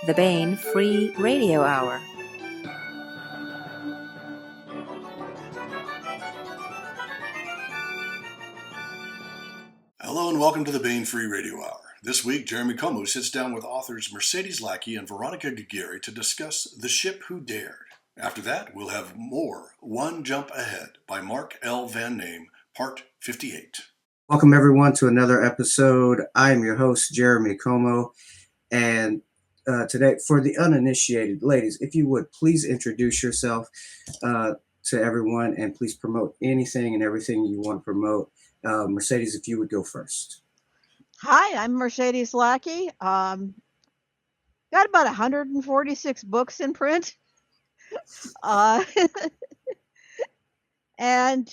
the Baen Free Radio Hour. Hello and welcome to the Baen Free Radio Hour. This week, Jeremy Comeaux sits down with authors Mercedes Lackey and Veronica Giguere to discuss The Ship Who Dared. After that, we'll have more One Jump Ahead by Mark L. Van Name, Part 58. Welcome, everyone, to another episode. I am your host, Jeremy Comeaux, and today, for the uninitiated, ladies, if you would, please introduce yourself to everyone and please promote anything and everything you want to promote. Mercedes, if you would go first. Hi, I'm Mercedes Lackey. Got about 146 books in print. And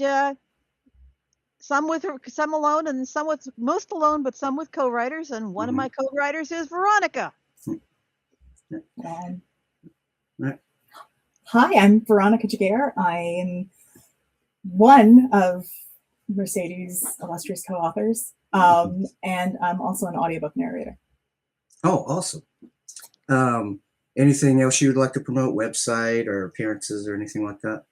some alone and some with most alone, but some with co-writers. And one of my co-writers is Veronica. Hi, I'm Veronica Giguere. I am one of Mercedes' illustrious co-authors, and I'm also an audiobook narrator. Oh, awesome. Anything else you'd like to promote, website or appearances or anything like that?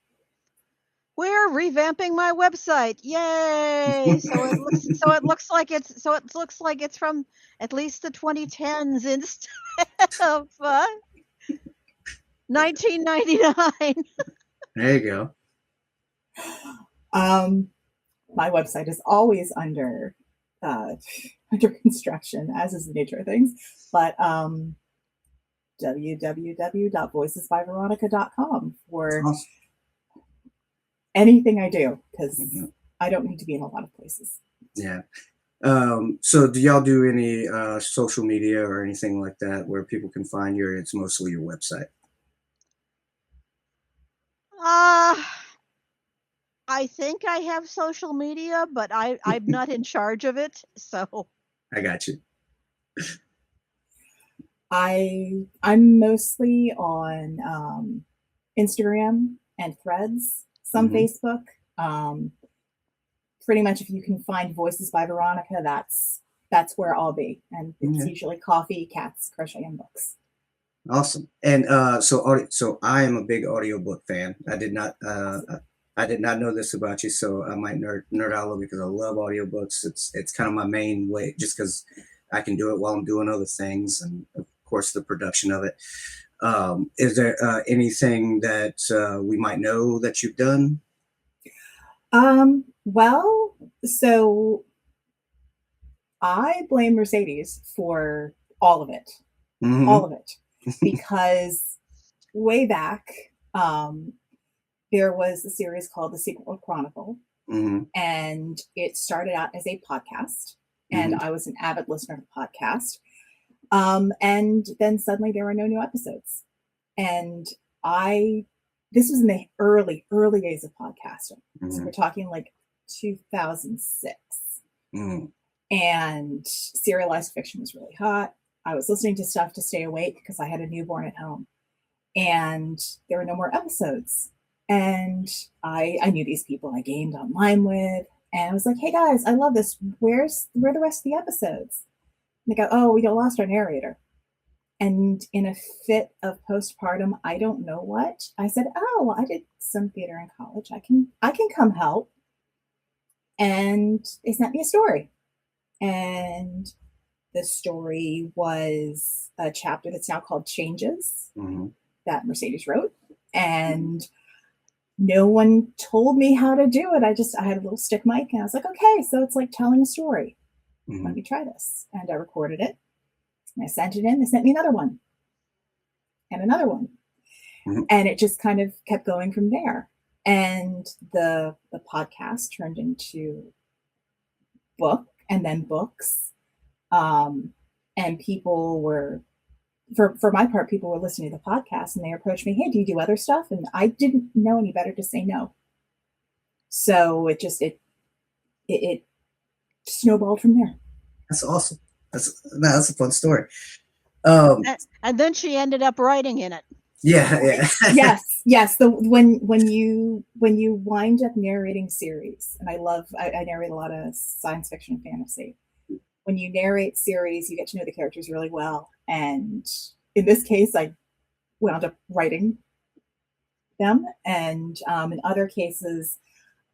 We're revamping my website. Yay! So it looks like it's from at least the 2010s instead of 1999. There you go. My website is always under construction, as is the nature of things. But www.voicesbyveronica.com for awesome. Anything I do, because I don't need to be in a lot of places. Yeah. So do y'all do any social media or anything like that where people can find you, or it's mostly your website? I think I have social media, but I'm not in charge of it, so. I got you. I'm mostly on Instagram and Threads, some Facebook. Pretty much if you can find Voices by Veronica, that's where I'll be. And it's usually coffee, cats, crochet, and books. Awesome. And so I am a big audiobook fan. I did not know this about you, so I might nerd out a little because I love audiobooks. It's kind of my main way, just because I can do it while I'm doing other things, and of course the production of it. Is there anything that we might know that you've done? Well, so I blame Mercedes for all of it, because way back, there was a series called The Secret World Chronicle, and it started out as a podcast, and I was an avid listener to the podcast, and then suddenly there were no new episodes, and this was in the early days of podcasting, so we're talking like 2006, and serialized fiction was really hot. I was listening to stuff to stay awake because I had a newborn at home, and there were no more episodes. And I knew these people I gamed online with, and I was like, hey guys, I love this. Where are the rest of the episodes? And they go, oh, we lost our narrator. And in a fit of postpartum, I don't know what, I said, oh, well, I did some theater in college. I can come help. And they sent me a story. And the story was a chapter that's now called Changes that Mercedes wrote. And no one told me how to do it. I had a little stick mic, and I was like, okay, so it's like telling a story. Let me try this. And I recorded it. And I sent it in. They sent me another one. And another one. And it just kind of kept going from there. And the podcast turned into book, and then books. And people were, for my part, people were listening to the podcast, and they approached me, hey, do you do other stuff? And I didn't know any better to say no. So it snowballed from there. That's awesome. That's a fun story. And then she ended up writing in it. Yeah. Yes. When you wind up narrating series, and I narrate a lot of science fiction and fantasy. When you narrate series, you get to know the characters really well, and in this case, I wound up writing them, and in other cases,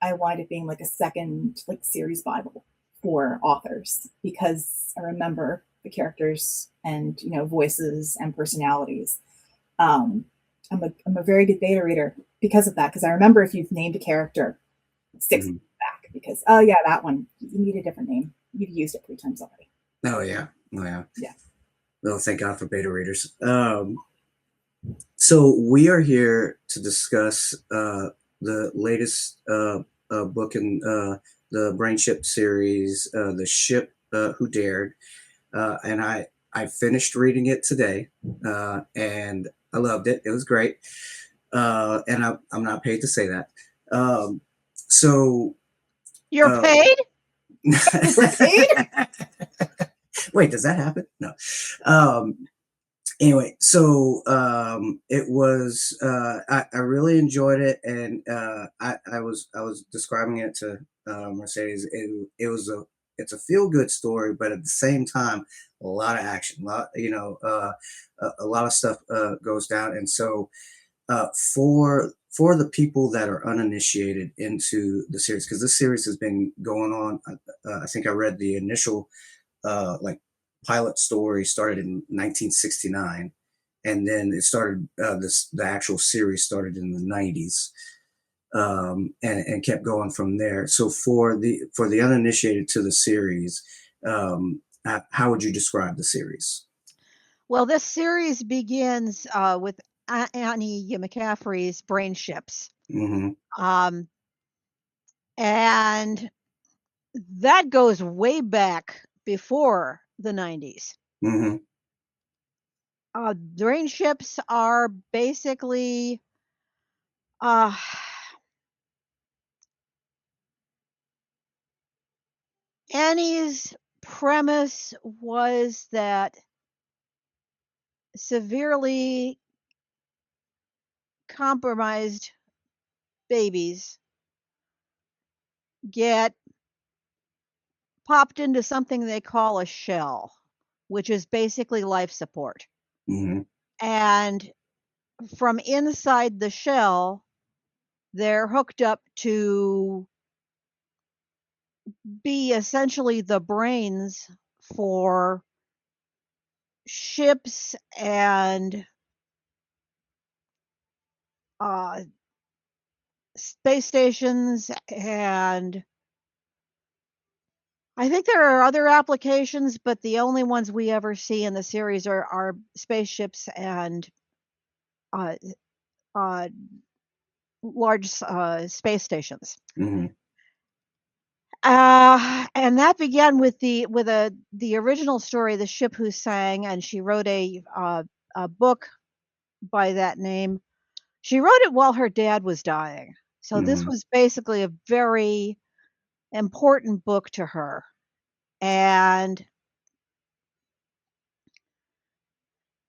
I wind up being like a second like series Bible for authors because I remember the characters and voices and personalities. I'm a very good beta reader because of that, because I remember if you've named a character, it sticks back because oh yeah, that one, you need a different name. You've used it 3 times already. Oh yeah. Yeah. Well, thank God for beta readers. So we are here to discuss the latest book in the Brainship series, The Ship Who Dared, and I finished reading it today, and I loved it. It was great, and I'm not paid to say that. So You're paid? wait, does that happen? No. Anyway, so it was I really enjoyed it, and I was describing it to Mercedes. It's a feel good story, but at the same time, a lot of action, a lot of stuff goes down, and so for the people that are uninitiated into the series, because this series has been going on. I think I read the initial like pilot story started in 1969, and then it started the actual series started in the 90s, and kept going from there. So for the uninitiated to the series, how would you describe the series? Well, this series begins with Annie McCaffrey's Brainships. Mm-hmm. And that goes way back before the 90s. Mm-hmm. Brainships are basically Annie's premise was that severely compromised babies get popped into something they call a shell, which is basically life support. Mm-hmm. And from inside the shell, they're hooked up to be essentially the brains for ships and space stations, and I think there are other applications, but the only ones we ever see in the series are spaceships and large space stations. Mm-hmm. And that began with the original story, The Ship Who Sang, and she wrote a book by that name. She wrote it while her dad was dying, so this was basically a very important book to her. And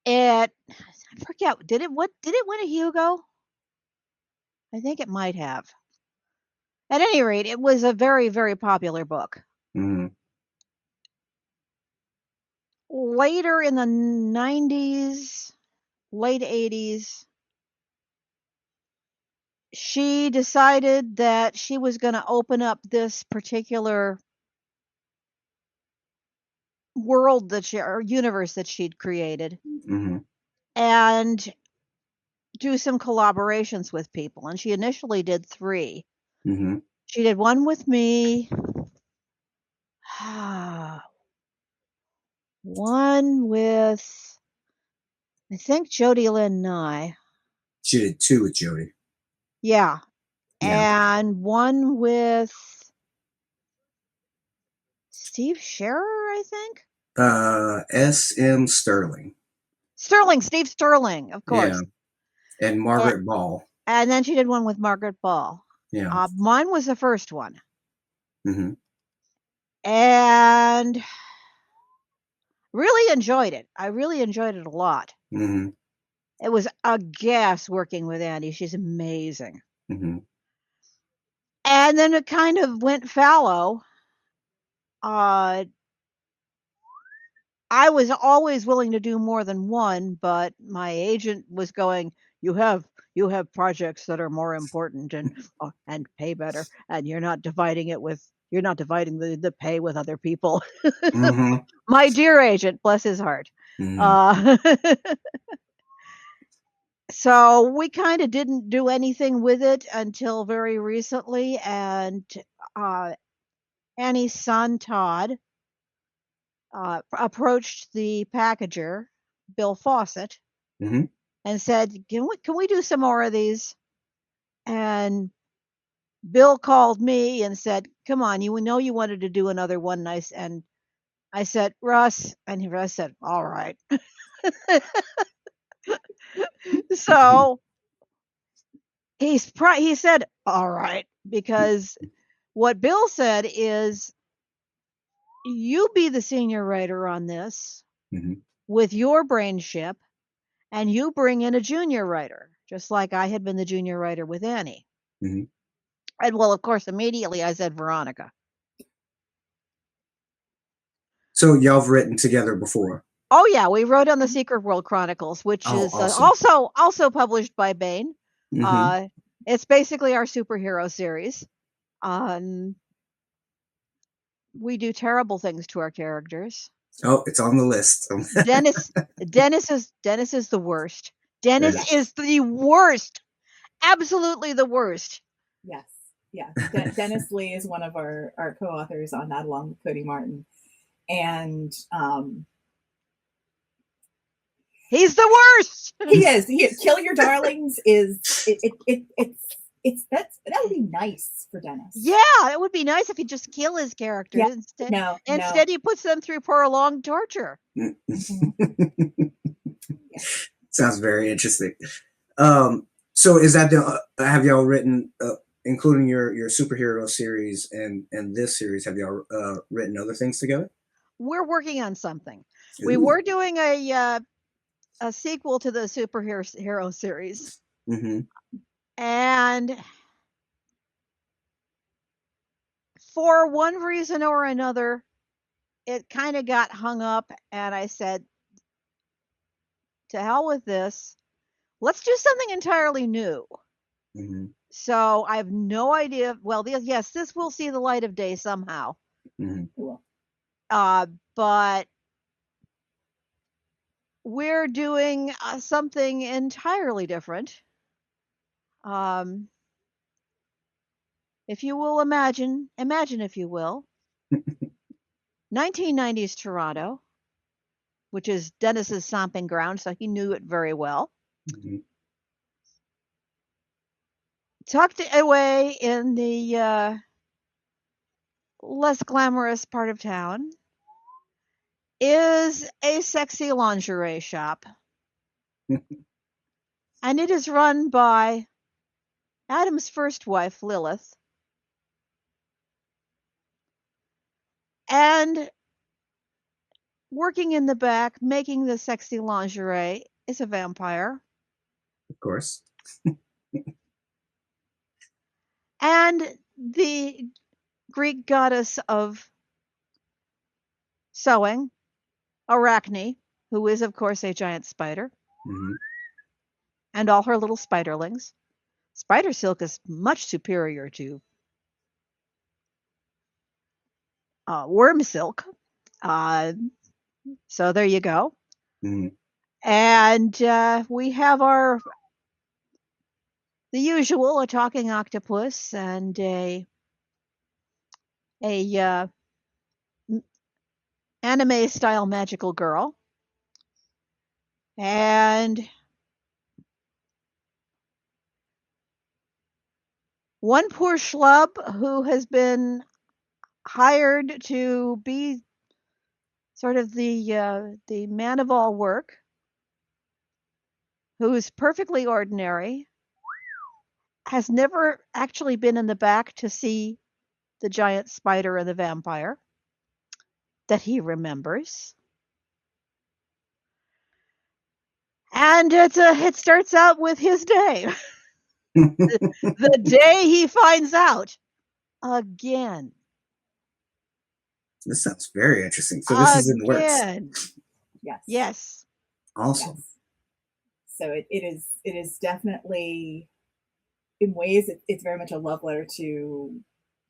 I forget, did it win a Hugo? I think it might have. At any rate, it was a very, very popular book. Mm-hmm. Later in the 90s, late 80s, she decided that she was going to open up this particular world or universe that she'd created, Mm-hmm. and do some collaborations with people. And she initially did 3. Mm-hmm. She did one with me, one with, I think, Jody Lynn Nye. She did 2 with Jody. Yeah. And one with Steve Scherer, I think. S.M. Sterling. Steve Sterling, of course. Yeah. And Margaret Ball. And then she did one with Margaret Ball. Yeah. Mine was the first one. Mm-hmm. And really enjoyed it. I really enjoyed it a lot. Mm-hmm. It was a gas working with Andy. She's amazing. Mm-hmm. And then it kind of went fallow. I I was always willing to do more than one, but my agent was going, "You have projects that are more important and pay better, and you're not dividing the pay with other people." Mm-hmm. My dear agent, bless his heart. Mm-hmm. Uh, so we kind of didn't do anything with it until very recently, and uh, Annie's son Todd approached the packager, Bill Fawcett, Mm-hmm. and said, "Can we do some more of these?" And Bill called me and said, "Come on, you know you wanted to do another one." And I said, "Russ," and Russ said, "All right." So he said, "All right," because what Bill said is, "You be the senior writer on this Mm-hmm. with your Brainship, and you bring in a junior writer, just like I had been the junior writer with Annie." Mm-hmm. And well, of course, immediately I said Veronica. So y'all have written together before? Oh yeah, we wrote on the Secret World Chronicles, which Oh, is awesome. also published by Baen. Mm-hmm. It's basically our superhero series. We do terrible things to our characters. Oh, it's on the list. Dennis Dennis is the worst. Dennis Yeah. is the worst. Absolutely the worst. Yes. Yeah. Dennis Lee is one of our co-authors on that, along with Cody Martin. And he's the worst. He is. Kill Your Darlings is that would be nice for Dennis. Yeah, it would be nice if he just kill his characters. Yeah. Instead he puts them through prolonged torture. Sounds very interesting. So is that have y'all written, including your superhero series and this series, have y'all written other things together? We're working on something. Ooh. We were doing a sequel to the superhero series. Mm-hmm. And for one reason or another, it kind of got hung up, and I said, to hell with this. Let's do something entirely new. Mm-hmm. So I have no idea. Well, this will see the light of day somehow. Mm-hmm. But we're doing something entirely different. If you will imagine if you will, 1990s Toronto, which is Dennis's stomping ground, so he knew it very well. Mm-hmm. Tucked away in the less glamorous part of town is a sexy lingerie shop. And it is run by Adam's first wife, Lilith. And working in the back, making the sexy lingerie, is a vampire. Of course. And the Greek goddess of sewing, Arachne, who is, of course, a giant spider. Mm-hmm. And all her little spiderlings. Spider silk is much superior to worm silk. So there you go. Mm-hmm. And we have the usual, a talking octopus and a anime style magical girl. And one poor schlub who has been hired to be sort of the man of all work, who's perfectly ordinary, has never actually been in the back to see the giant spider and the vampire that he remembers. And it starts out with his day. The day he finds out again. This sounds very interesting. So this is in the works. Yes. Yes. Awesome. Yes. So it is definitely, in ways, it's very much a love letter to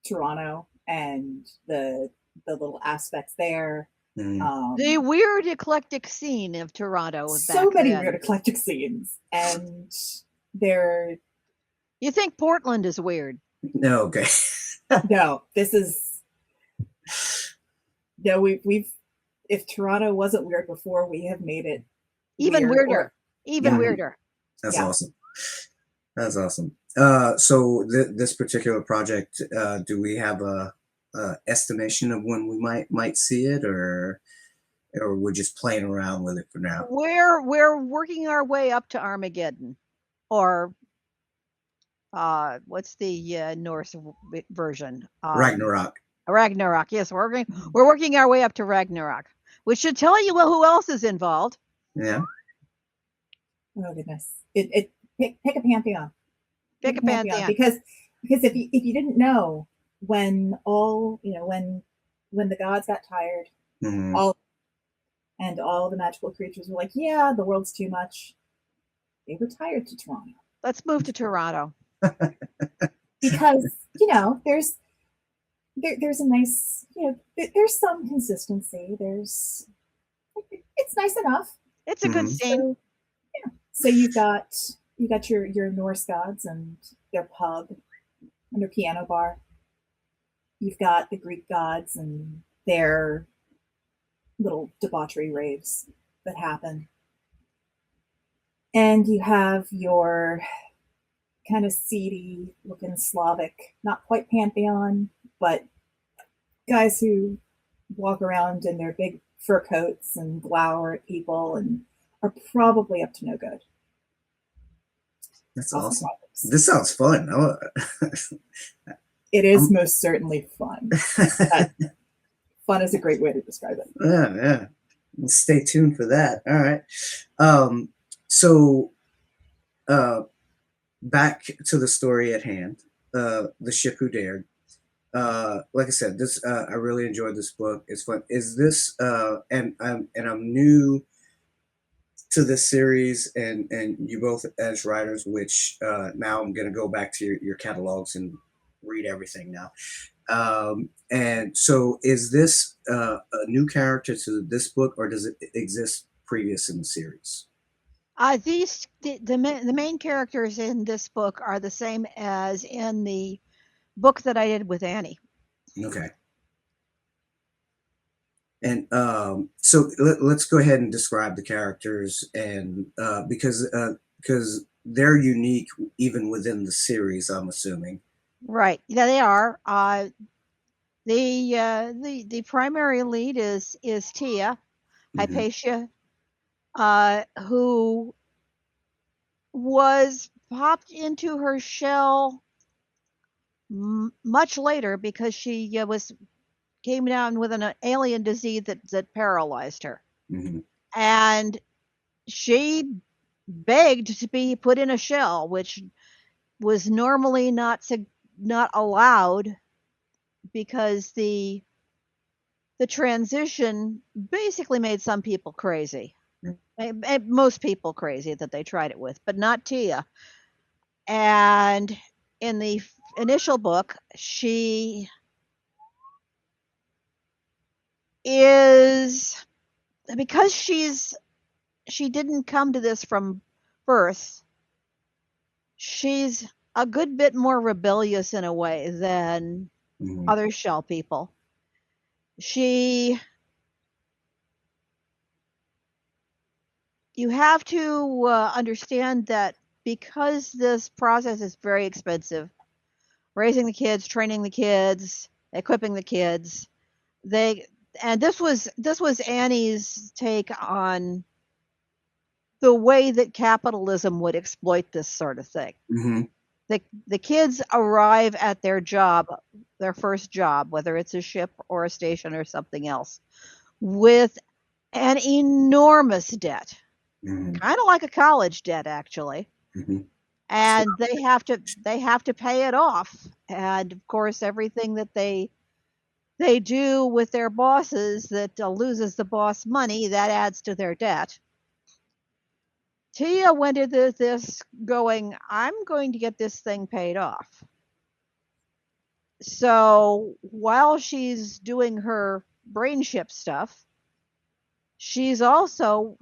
Toronto and the little aspects there. The weird eclectic scene of Toronto So back many then. weird eclectic scenes, and they're You think Portland is weird? No, okay. no. This is no. We've if Toronto wasn't weird before, we have made it Even weird, weirder. Even Yeah. weirder. That's Yeah. awesome. That's awesome. So this particular project, do we have a estimation of when we might see it, or we're just playing around with it for now? We're working our way up to Armageddon, or what's the Norse version? Ragnarok. Ragnarok. Yes, we're working our way up to Ragnarok, which should tell you who else is involved. Yeah. Oh goodness! Pick a pantheon. Pick a pantheon. because if you didn't know, when all when the gods got tired, Mhm. all the magical creatures were like, yeah, the world's too much. They retired to Toronto Let's move to Toronto. because there's a nice, there's some consistency. It's nice enough. It's a good Mhm. scene. So, so you got your Norse gods and their pub and their piano bar. You've got the Greek gods and their little debauchery raves that happen. And you have your kind of seedy looking Slavic, not quite pantheon, but guys who walk around in their big fur coats and glower at people and are probably up to no good. That's Awesome awesome. projects. This sounds fun. It is most certainly fun. Fun is a great way to describe it. Yeah. Stay tuned for that. All right. So back to the story at hand, The Ship Who Dared. Like I said, this I really enjoyed this book. It's fun. Is this and I'm new to this series, and you both as writers, which now I'm going to go back to your catalogs and read everything now. And so, is this a new character to this book, or does it exist previous in the series? The main characters in this book are the same as in the book that I did with Annie. Okay. And so let's go ahead and describe the characters, and because they're unique even within the series, I'm assuming. Right. Yeah, they are. The primary lead is Tia, Hypatia, who was popped into her shell much later because she came down with an alien disease that paralyzed her. Mm-hmm. And she begged to be put in a shell, which was normally not allowed, because the transition basically made some people crazy. Most people crazy that they tried it with, but not Tia. And in the initial book, she is, because she didn't come to this from birth, she's a good bit more rebellious in a way than other shell people. You have to understand that because this process is very expensive, raising the kids, training the kids, equipping the kids, this was Annie's take on the way that capitalism would exploit this sort of thing. Mm-hmm. The kids arrive at their job, their first job, whether it's a ship or a station or something else, with an enormous debt, kind of like a college debt, actually. And they have to pay it off. And of course, everything that they they do with their bosses that loses the boss money, that adds to their debt. Tia went into this going, I'm going to get this thing paid off. So while she's doing her Brainship stuff, she's also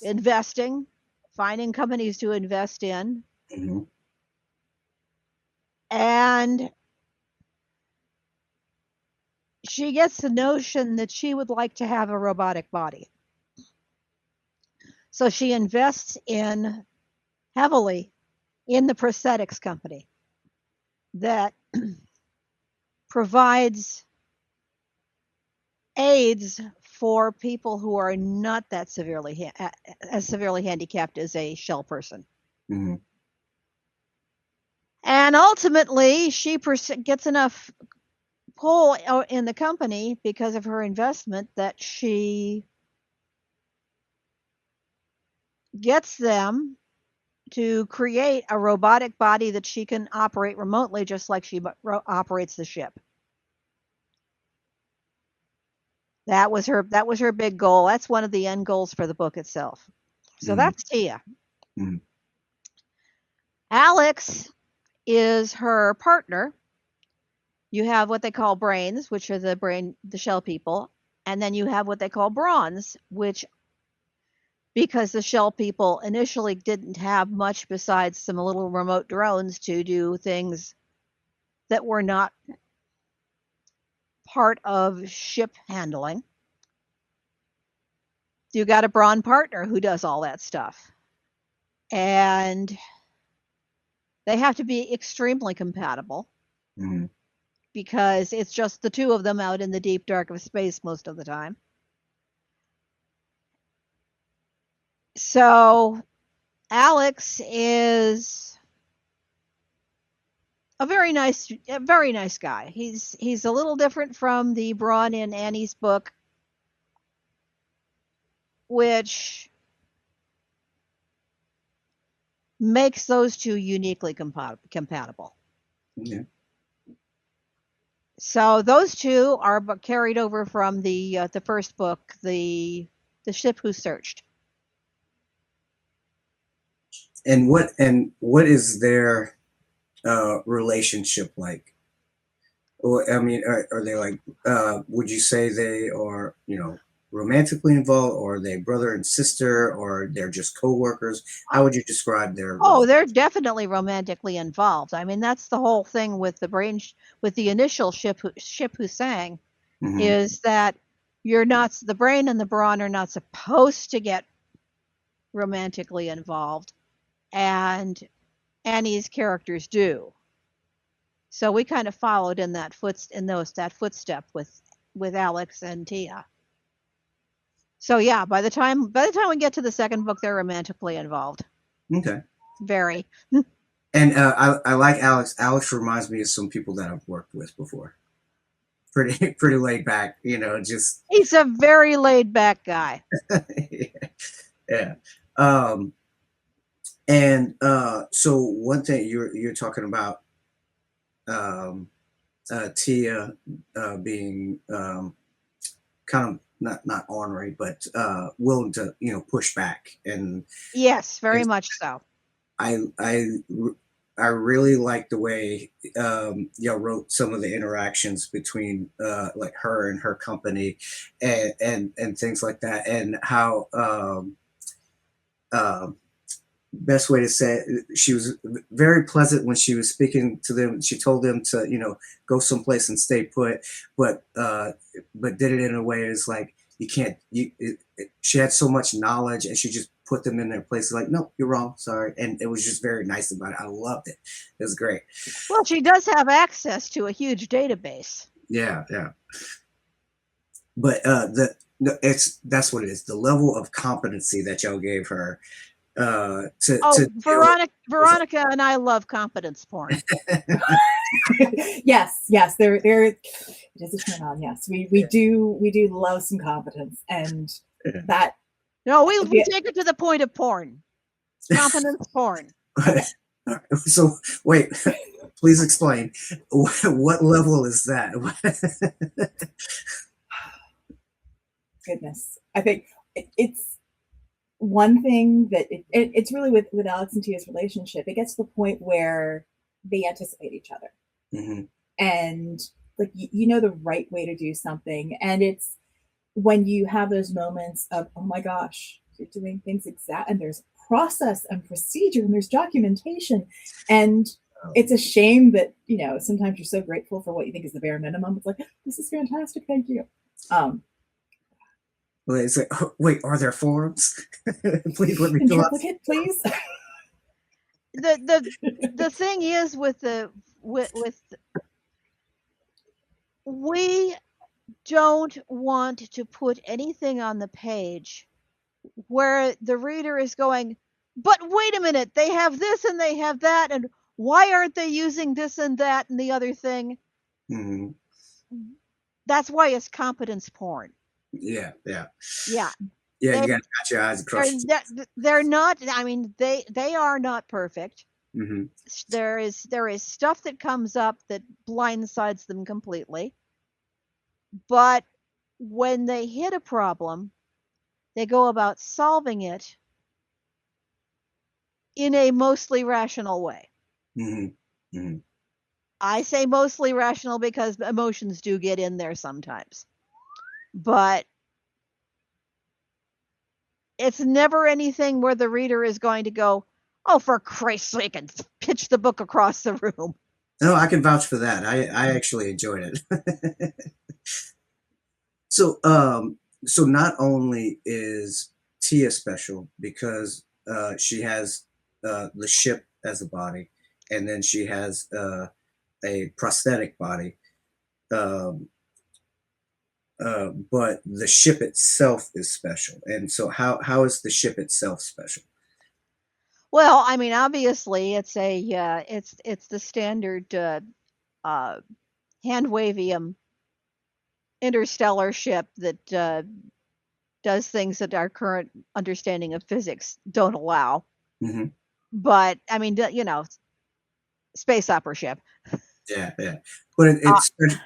investing, finding companies to invest in. Mm-hmm. And she gets the notion that she would like to have a robotic body. So she invests heavily in the prosthetics company that provides aids for people who are not that severely as severely handicapped as a shell person. Mm-hmm. And ultimately, she gets enough pull in the company because of her investment that she gets them to create a robotic body that she can operate remotely, just like she operates the ship. That was her big goal. That's one of the end goals for the book itself. So that's Tia. Mm-hmm. Alex is her partner. You have what they call brains, which are the shell people, and then you have what they call bronze, which, because the shell people initially didn't have much besides some little remote drones to do things that were not part of ship handling. You got a brawn partner who does all that stuff. And they have to be extremely compatible. Mm-hmm. Because it's just the two of them out in the deep dark of space most of the time. So Alex is a very nice guy. He's a little different from the Braun in Annie's book, which makes those two uniquely compatible. Yeah. So those two are carried over from the first book, the Ship Who Searched. And what is their relationship like? Or I mean, are they like? Would you say they are, romantically involved, or are they brother and sister, or they're just co-workers? How would you describe their? Oh, they're definitely romantically involved. I mean, that's the whole thing with the initial ship who sang, Mm-hmm. is that the brain and the brawn are not supposed to get romantically involved, and Annie's characters do. So we kind of followed in that footstep with Alex and Tia. So yeah, by the time we get to the second book, they're romantically involved. Okay. Very. And I like Alex. Alex reminds me of some people that I've worked with before. Pretty laid back, just. He's a very laid back guy. Yeah. And so one thing you're talking about, Tia being kind of not ornery, but willing to push back, and yes, very much so. I really like the way y'all wrote some of the interactions between like her and her company, and things like that, and how best way to say it, she was very pleasant when she was speaking to them. She told them to go someplace and stay put, but did it in a way that's like, you can't. She had so much knowledge, and she just put them in their place. Like, no, you're wrong, sorry. And it was just very nice about it. I loved it. It was great. Well, she does have access to a huge database. Yeah. But that's what it is. The level of competency that y'all gave her. Veronica and I love competence porn. Yes, there it is a turn on. Yes, we do love some competence, and that. No, we take it to the point of porn. Competence porn. So wait, Please explain. What level is that? Goodness, I think it's one thing that it's really with Alex and Tia's relationship. It gets to the point where they anticipate each other, Mm-hmm. and like you know the right way to do something, and it's when you have those moments of, oh my gosh, you're doing things exact, and there's process and procedure and there's documentation, and it's a shame that sometimes you're so grateful for what you think is the bare minimum. It's like, this is fantastic, thank you. Well, it's like, oh, wait, are there forums? Please let me in fill out. triplicate, please. The thing is with we don't want to put anything on the page where the reader is going, but wait a minute, they have this and they have that, and why aren't they using this and that and the other thing? Mm-hmm. That's why it's competence porn. Yeah. Yeah. Yeah, you got your eyes across. They're not. I mean, they are not perfect. Mm-hmm. There is stuff that comes up that blindsides them completely. But when they hit a problem, they go about solving it in a mostly rational way. Mm-hmm. Mm-hmm. I say mostly rational because emotions do get in there sometimes. But it's never anything where the reader is going to go, oh, for Christ's sake, and pitch the book across the room. No, I can vouch for that. I actually enjoyed it. So not only is Tia special because she has the ship as a body, and then she has a prosthetic body, but the ship itself is special. And so how is the ship itself special? Well, I mean, obviously, it's the standard hand-wavium interstellar ship that does things that our current understanding of physics don't allow. Mm-hmm. But I mean, space opera ship. Yeah. But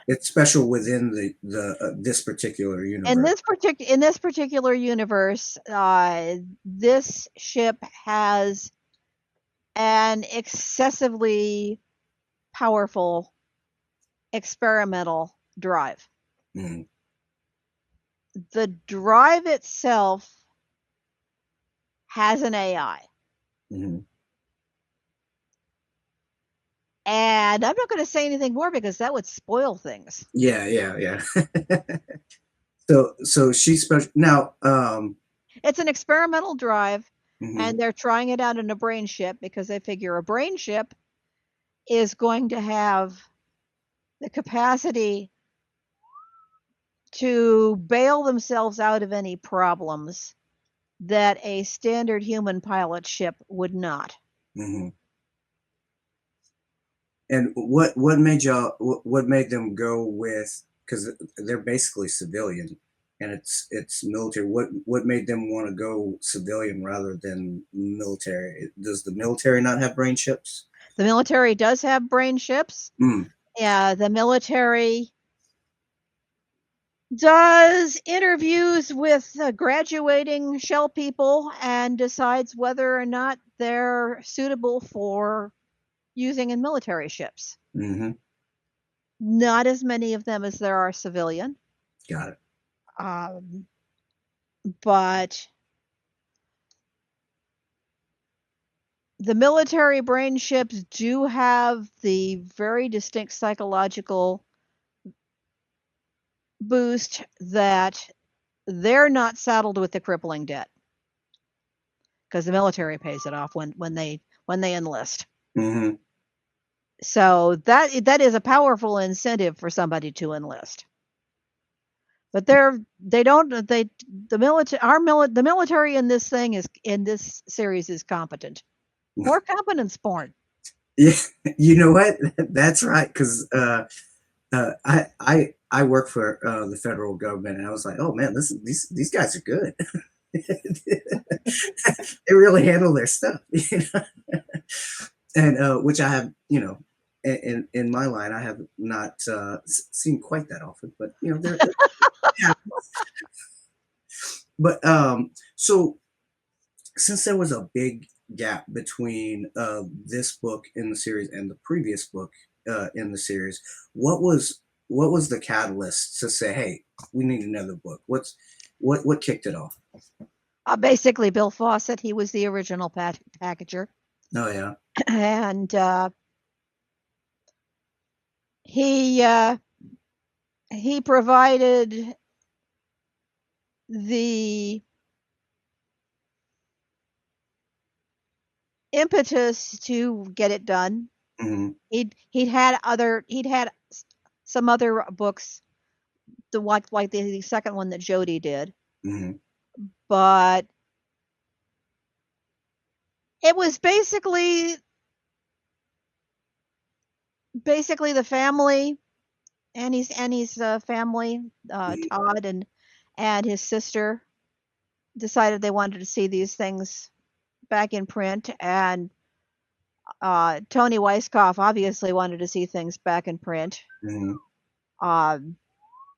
it's special within the this particular universe. In this particular universe, this ship has an excessively powerful experimental drive. Mm-hmm. The drive itself has an AI. Mm-hmm. And I'm not going to say anything more because that would spoil things. Yeah. So she's special now. It's an experimental drive, Mm-hmm. and they're trying it out in a brain ship because they figure a brain ship is going to have the capacity to bail themselves out of any problems that a standard human pilot ship would not. Mm-hmm. And what made them go with, because they're basically civilian and it's military. What made them want to go civilian rather than military? Does the military not have brain ships? The military does have brain ships. The military does interviews with graduating shell people and decides whether or not they're suitable for using in military ships. Mm-hmm. Not as many of them as there are civilian. Got it. But the military brain ships do have the very distinct psychological boost that they're not saddled with the crippling debt because the military pays it off when they enlist. Mm-hmm. So that is a powerful incentive for somebody to enlist. But the military in this series is competent. More competence porn. Yeah, you know what? That's right. Because I work for the federal government, and I was like, oh man, these guys are good. They really handle their stuff, and which I have in my line, I have not seen quite that often, but they're yeah. But so since there was a big gap between this book in the series and the previous book in the series, what was the catalyst to say, "Hey, we need another book"? What kicked it off? Basically, Bill Fawcett, he was the original packager, Oh yeah. and he provided the impetus to get it done. Hmm. He'd had some other books, like the second one that Jody did, Hmm. but it was basically the family and his family, Todd and his sister decided they wanted to see these things back in print, and Tony Weisskopf obviously wanted to see things back in print. Hmm.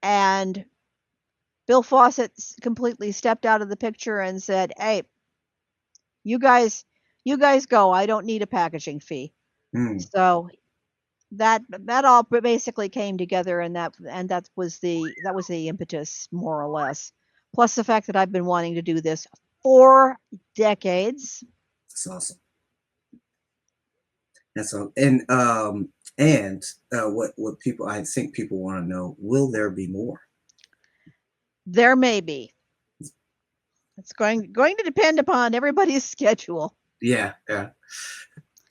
And Bill Fawcett completely stepped out of the picture and said, "Hey, you guys go. I don't need a packaging fee." Hmm. So that all basically came together, and that was the impetus, more or less. Plus the fact that I've been wanting to do this for decades. That's awesome. That's all. And what people I think people want to know: will there be more? There may be. It's going to depend upon everybody's schedule. Yeah, yeah.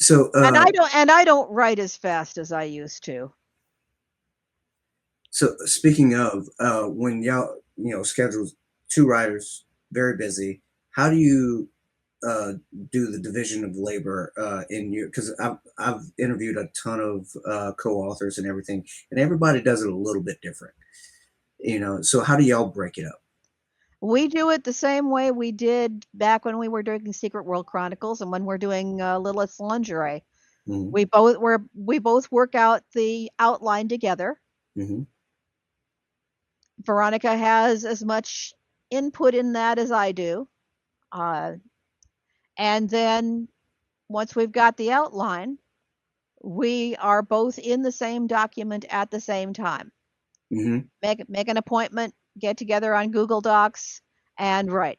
So And I don't write as fast as I used to. so speaking of when y'all schedules two writers very busy, how do you do the division of labor in your? Because I've interviewed a ton of co-authors and everything, and everybody does it a little bit different. So how do y'all break it up? We do it the same way we did back when we were doing Secret World Chronicles and when we're doing Lilith's Lingerie. Hmm. We both work out the outline together. Hmm. Veronica has as much input in that as I do. And then once we've got the outline, we are both in the same document at the same time. Hmm. Make an appointment, get together on Google Docs, and write.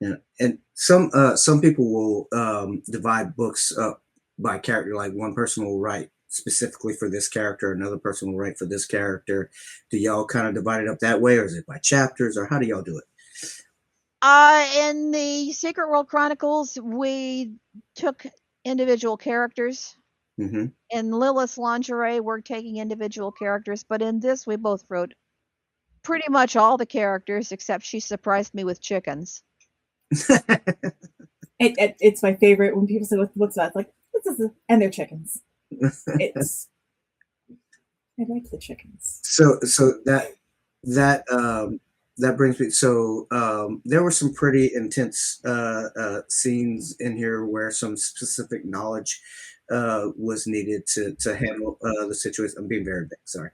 Yeah, and some people will divide books up by character. Like one person will write specifically for this character, another person will write for this character. Do y'all kind of divide it up that way, or is it by chapters, or how do y'all do it? In the Secret World Chronicles, we took individual characters. Hmm. In Lilith's Lingerie, we're taking individual characters, but in this, we both wrote pretty much all the characters, except she surprised me with chickens. It's my favorite when people say, "What's that?" It's like, and they're chickens. It's I like the chickens. So that brings me. So there were some pretty intense scenes in here where some specific knowledge was needed to handle the situation. I'm being very big, sorry.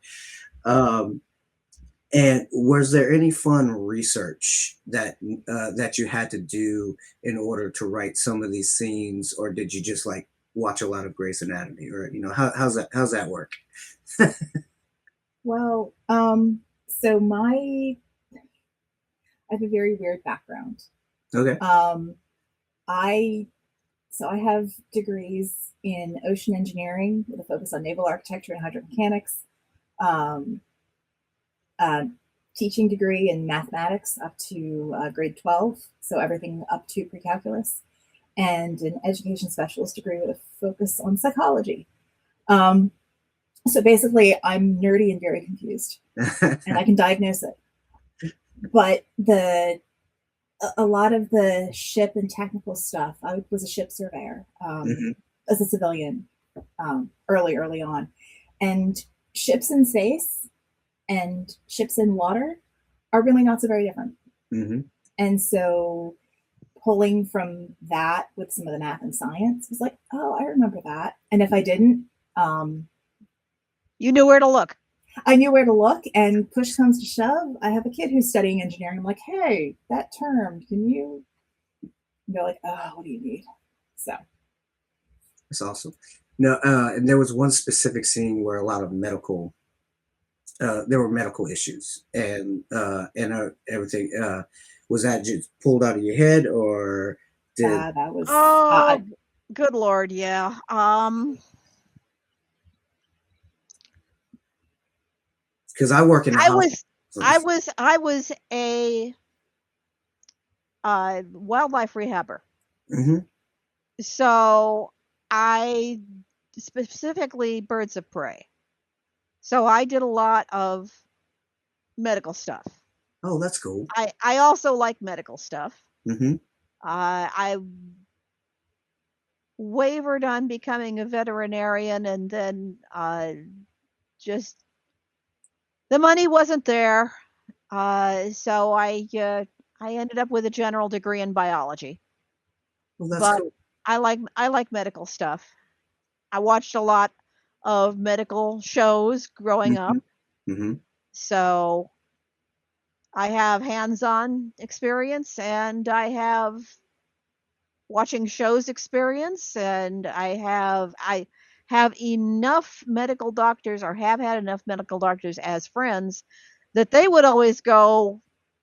Um, and was there any fun research that you had to do in order to write some of these scenes, or did you just like watch a lot of Grey's Anatomy, or how's that work? Well, so I have a very weird background. Okay. I have degrees in ocean engineering with a focus on naval architecture and hydromechanics. Teaching degree in mathematics up to grade 12, so everything up to pre-calculus, and an education specialist degree with a focus on psychology. So basically, I'm nerdy and very confused, and I can diagnose it. But a lot of the ship and technical stuff, I was a ship surveyor as a civilian early on, and ships in space and ships in water are really not so very different. Mm-hmm. And so pulling from that with some of the math and science was like, oh, I remember that. And if I didn't, you knew where to look. I knew where to look, and push comes to shove. I have a kid who's studying engineering. I'm like, hey, that term, can you? And they're like, oh, what do you need? So That's awesome. No, and there was one specific scene where a lot of medical, there were medical issues, and everything. Was that just pulled out of your head, or did? that was. Oh, good Lord, yeah. Because I work in the hospital. I was a wildlife rehabber. Mm-hmm. So I specifically birds of prey. So I did a lot of medical stuff. Oh, that's cool. I also like medical stuff. Mm-hmm. I wavered on becoming a veterinarian, and then just the money wasn't there. So I ended up with a general degree in biology. Well, that's But cool. I like medical stuff. I watched a lot of medical shows growing up. Mm-hmm. So I have hands-on experience, and I have watching shows experience, and I have enough medical doctors, or have had enough medical doctors as friends, that they would always go,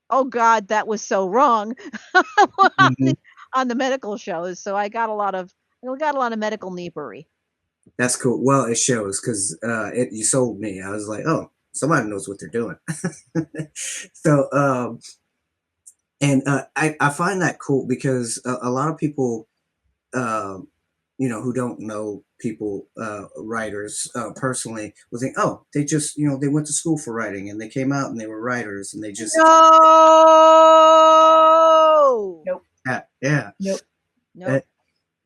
oh God, that was so wrong Mm-hmm. on the medical shows. So I got a lot of medical neepery. That's cool. Well, it shows because you sold me. I was like, oh, somebody knows what they're doing. So, and I find that cool because a lot of people, who don't know people, writers personally, will think, oh, they just, they went to school for writing and they came out and they were writers and they just. No. Nope. Yeah. Nope.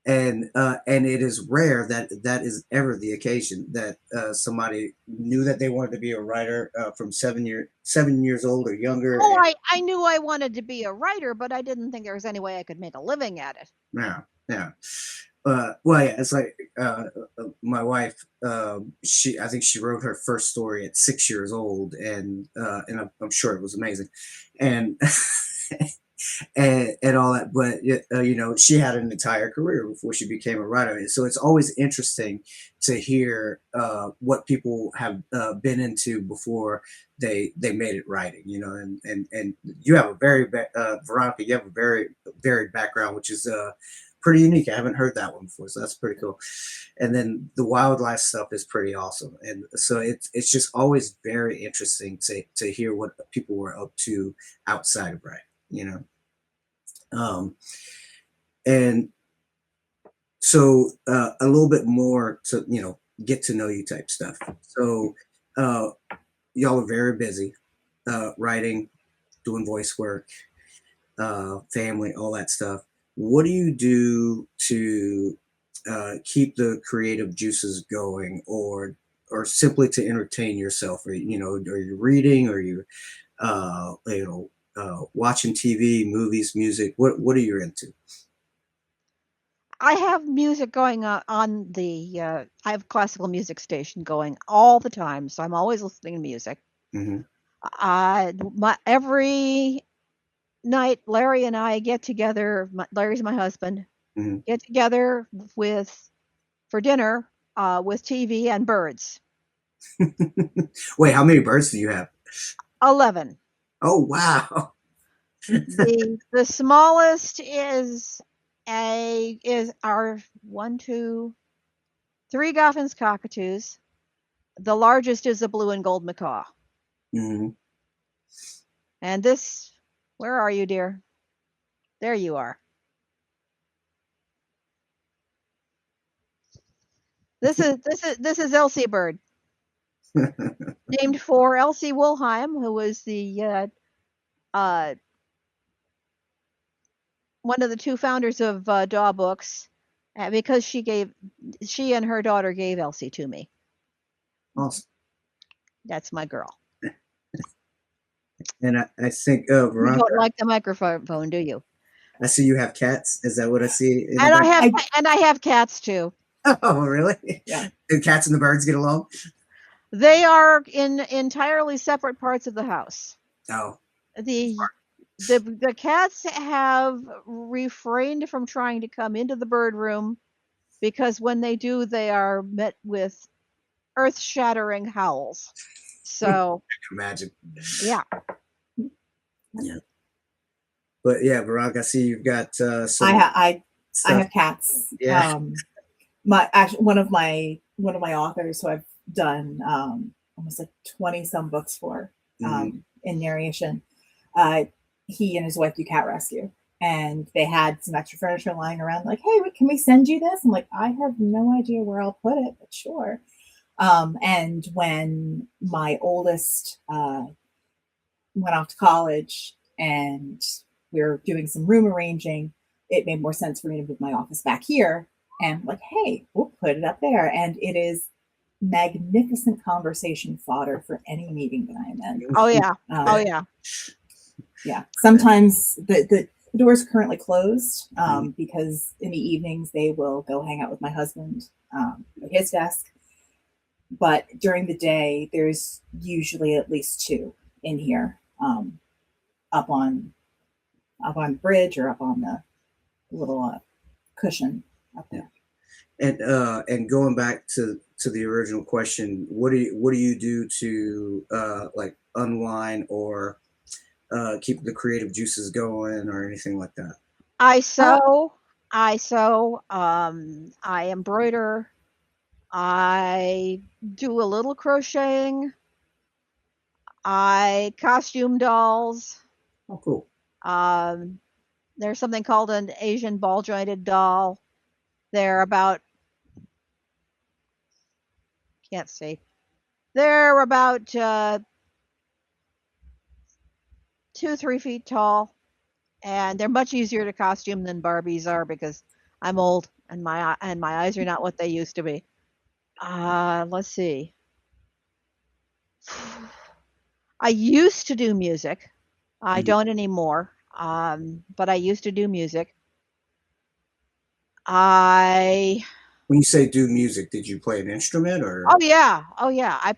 And it is rare that is ever the occasion that somebody knew that they wanted to be a writer from 7 years old or younger. Oh, I knew I wanted to be a writer, but I didn't think there was any way I could make a living at it. Yeah. Well, yeah, it's like my wife. I think she wrote her first story at 6 years old, and I'm sure it was amazing, and. and all that, but she had an entire career before she became a writer. So it's always interesting to hear what people have been into before they made it writing. And you have a very Veronica, you have a very varied background, which is pretty unique. I haven't heard that one before, so that's pretty cool. And then the wildlife stuff is pretty awesome, and so it's just always very interesting to hear what people were up to outside of writing. And so a little bit more to get to know you type stuff. So y'all are very busy writing, doing voice work, family, all that stuff. What do you do to keep the creative juices going, or simply to entertain yourself? Or are you reading, or you watching TV, movies, music? What are you into? I have music going on the I have classical music station going all the time, so I'm always listening to music. Mm-hmm. Every night Larry and I get together, Larry's my husband, Mm-hmm. get together for dinner with TV and birds. Wait, how many birds do you have? 11. Oh, wow. The smallest is our 1, 2, 3 Goffin's cockatoos. The largest is a blue and gold macaw. Mm-hmm. And this, where are you, dear? There you are. This is Elsie Bird, named for Elsie Wilhelm, who was the one of the 2 founders of Daw Books, because she and her daughter gave Elsie to me. Awesome. That's my girl. And I think You Veronica. don't like the microphone, do you? I see you have cats. Is that what I see? And I have cats too. Oh, really? Yeah. Do cats and the birds get along? They are in entirely separate parts of the house. Oh, The cats have refrained from trying to come into the bird room because when they do, they are met with earth-shattering howls. So, I can imagine. yeah. Yeah. But yeah, Veronica, I see you've got some I stuff. have cats. Yeah. One of my authors who I've done almost like 20 some books for in narration. He and his wife do cat rescue, and they had some extra furniture lying around. Like, hey, can we send you this? I'm like, I have no idea where I'll put it, but sure. And when my oldest went off to college and we were doing some room arranging, it made more sense for me to move my office back here. And like, hey, we'll put it up there. And it is magnificent conversation fodder for any meeting that I'm in. Oh yeah. Oh yeah. Yeah. Sometimes the door is currently closed because in the evenings they will go hang out with my husband at his desk. But during the day, there's usually at least two in here, up on the bridge or up on the little cushion up there. And going back to the original question, what do you do to like unwind or keep the creative juices going or anything like that? I sew. I embroider. I do a little crocheting. I costume dolls. Oh, cool. There's something called an Asian ball jointed doll. They're about, can't see. They're about 2-3 feet tall, and they're much easier to costume than Barbies are because I'm old and my eyes are not what they used to be. Let's see. I used to do music. I don't anymore. But I used to do music. When you say do music, did you play an instrument or? Oh yeah. I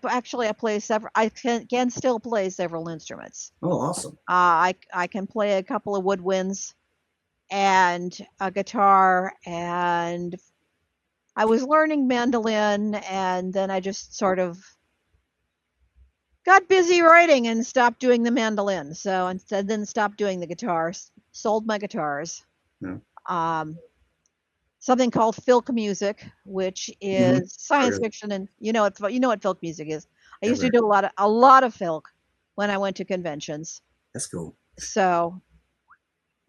play several. I can still play several instruments. Oh, awesome. I can play a couple of woodwinds and a guitar, and I was learning mandolin, and then I just sort of got busy writing and stopped doing the mandolin. So instead, then stopped doing the guitars, sold my guitars. Yeah. Something called filk music, which is science fiction, and you know what filk music is. I used to do a lot of filk when I went to conventions. That's cool. So,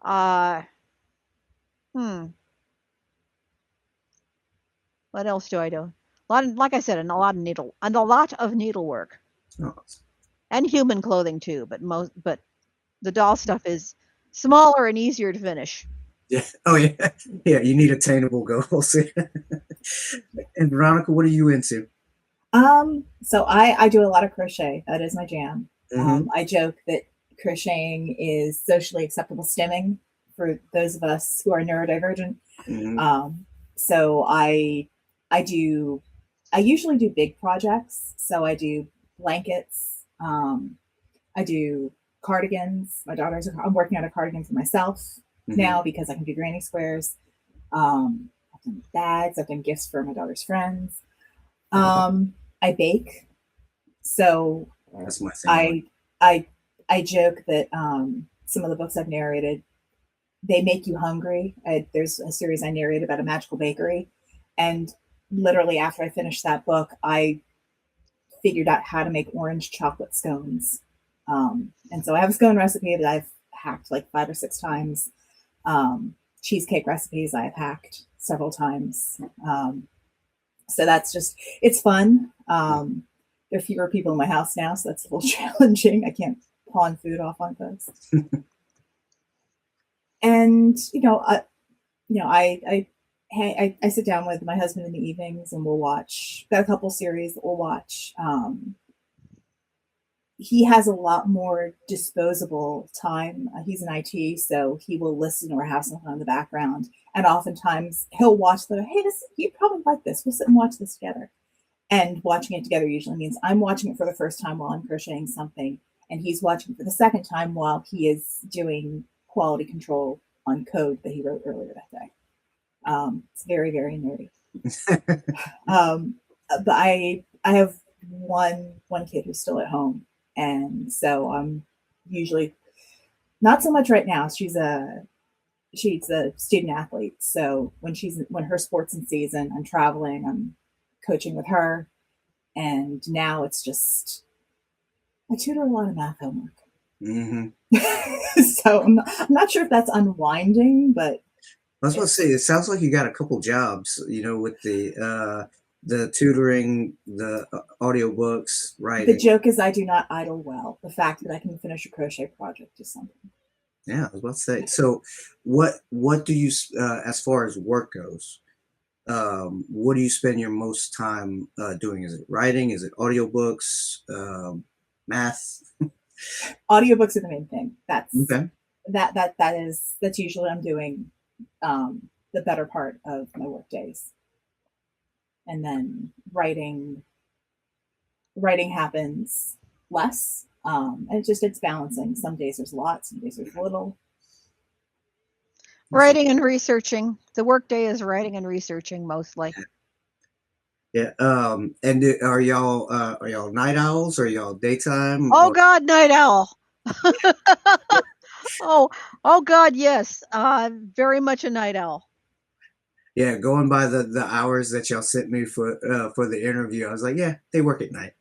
what else do I do? Like I said, a lot of needlework. Oh. And human clothing too, but the doll stuff is smaller and easier to finish. Yeah. Oh yeah. Yeah. You need attainable goals. And Veronica, what are you into? So I do a lot of crochet. That is my jam. I joke that crocheting is socially acceptable stimming for those of us who are neurodivergent. So I usually do big projects. So I do blankets. I do cardigans. I'm working on a cardigan for myself now because I can do granny squares. I've done bags. I've done gifts for my daughter's friends. I bake. So that's my thing. I joke that some of the books I've narrated, they make you hungry. There's a series I narrated about a magical bakery, and literally after I finished that book, I figured out how to make orange chocolate scones. And so I have a scone recipe that I've hacked like 5 or 6 times. Cheesecake recipes I've hacked several times. So that's just, it's fun. There are fewer people in my house now, so that's a little challenging. I can't pawn food off on folks. And, I sit down with my husband in the evenings and we'll watch, got a couple series that we'll watch. he has a lot more disposable time. He's in IT, so he will listen or have something on the background. And oftentimes he'll watch hey, you probably like this. We'll sit and watch this together. And watching it together usually means I'm watching it for the first time while I'm crocheting something, and he's watching it for the second time while he is doing quality control on code that he wrote earlier that day. It's very, very nerdy. But I have one kid who's still at home, and so I'm usually not so much right now. She's a student athlete, so when her sports in season, I'm traveling, I'm coaching with her, and now it's just I tutor a lot of math homework. Mm-hmm. So I'm not sure if that's unwinding, but I was going to say, it sounds like you got a couple jobs, with the tutoring, the audiobooks, writing. The joke is I do not idle well. The fact that I can finish a crochet project is something. Yeah, I was about to say. So what do you, as far as work goes, what do you spend your most time doing? Is it writing? Is it audiobooks? Math? Audiobooks are the main thing. That's okay. That's usually I'm doing the better part of my work days. And then writing happens less. And it's balancing. Some days there's a lot, some days there's little. Writing and researching. The workday is writing and researching mostly. Yeah. And are y'all night owls? Are y'all daytime? Oh God, night owl. oh God, yes. Very much a night owl. Yeah, going by the hours that y'all sent me for the interview, I was like, yeah, they work at night.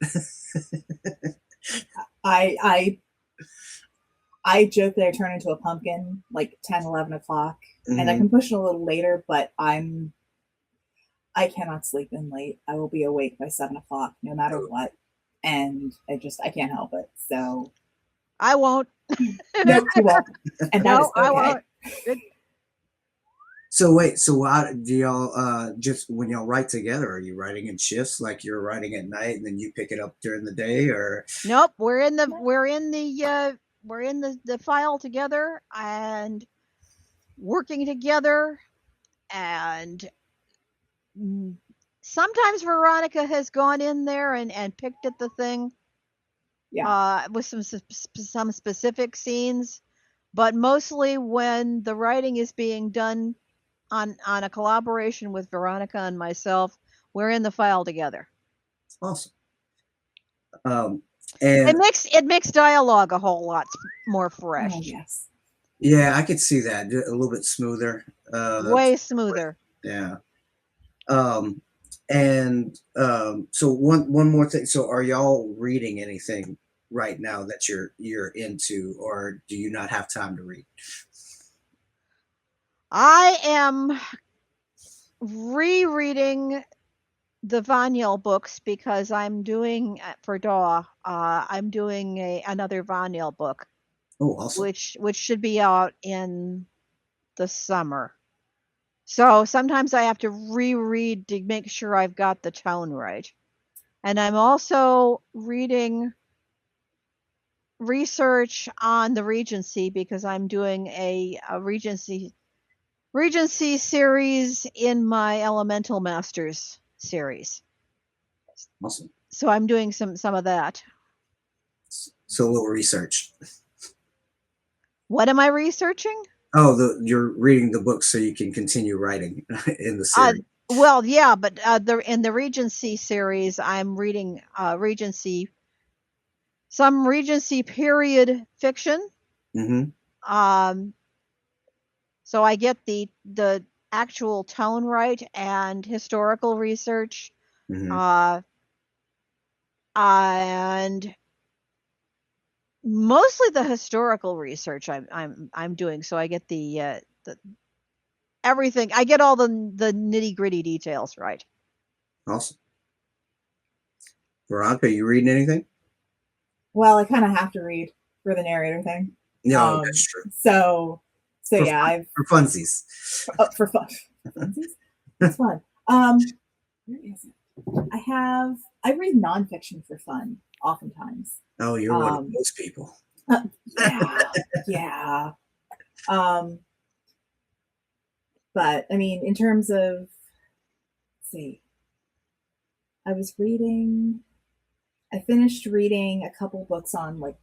I joke that I turn into a pumpkin like 10, 11 o'clock, and I can push it a little later, but I cannot sleep in late. I will be awake by 7 o'clock no matter what, and I can't help it. So I won't. No, you won't, and that is okay. I won't. So wait, so how do y'all just when y'all write together, are you writing in shifts, like you're writing at night and then you pick it up during the day, or? Nope, we're in the file together and working together, and sometimes Veronica has gone in there and picked at the thing. Yeah. With some specific scenes, but mostly when the writing is being done on a collaboration with Veronica and myself, we're in the file together. Awesome. And it makes dialogue a whole lot more fresh. Oh, yes. Yeah, I could see that a little bit smoother. Way smoother. Yeah. So one more thing. So are y'all reading anything right now that you're into, or do you not have time to read? I am rereading the Vaniel books because I'm doing for DAW. I'm doing another Vaniel book. Oh, awesome. Which should be out in the summer. So sometimes I have to reread to make sure I've got the tone right. And I'm also reading research on the Regency because I'm doing a Regency series in my Elemental Masters series. Awesome. So I'm doing some of that. So a little research. What am I researching? Oh, you're reading the book so you can continue writing in the series. Well, yeah, but in the Regency series, I'm reading some Regency period fiction. Mm-hmm. So I get the actual tone right and historical research. Mm-hmm. And mostly the historical research I'm doing, so I get the everything. I get all the nitty-gritty details right. Awesome. Veronica, you reading anything? Well, I kind of have to read for the narrator thing. No, that's true. So for yeah, for funsies. For fun. It's fun. Where is it? I read nonfiction for fun oftentimes. Oh, you're one of those people. Yeah, yeah. But I mean, in terms of, let's see, I finished reading a couple books on like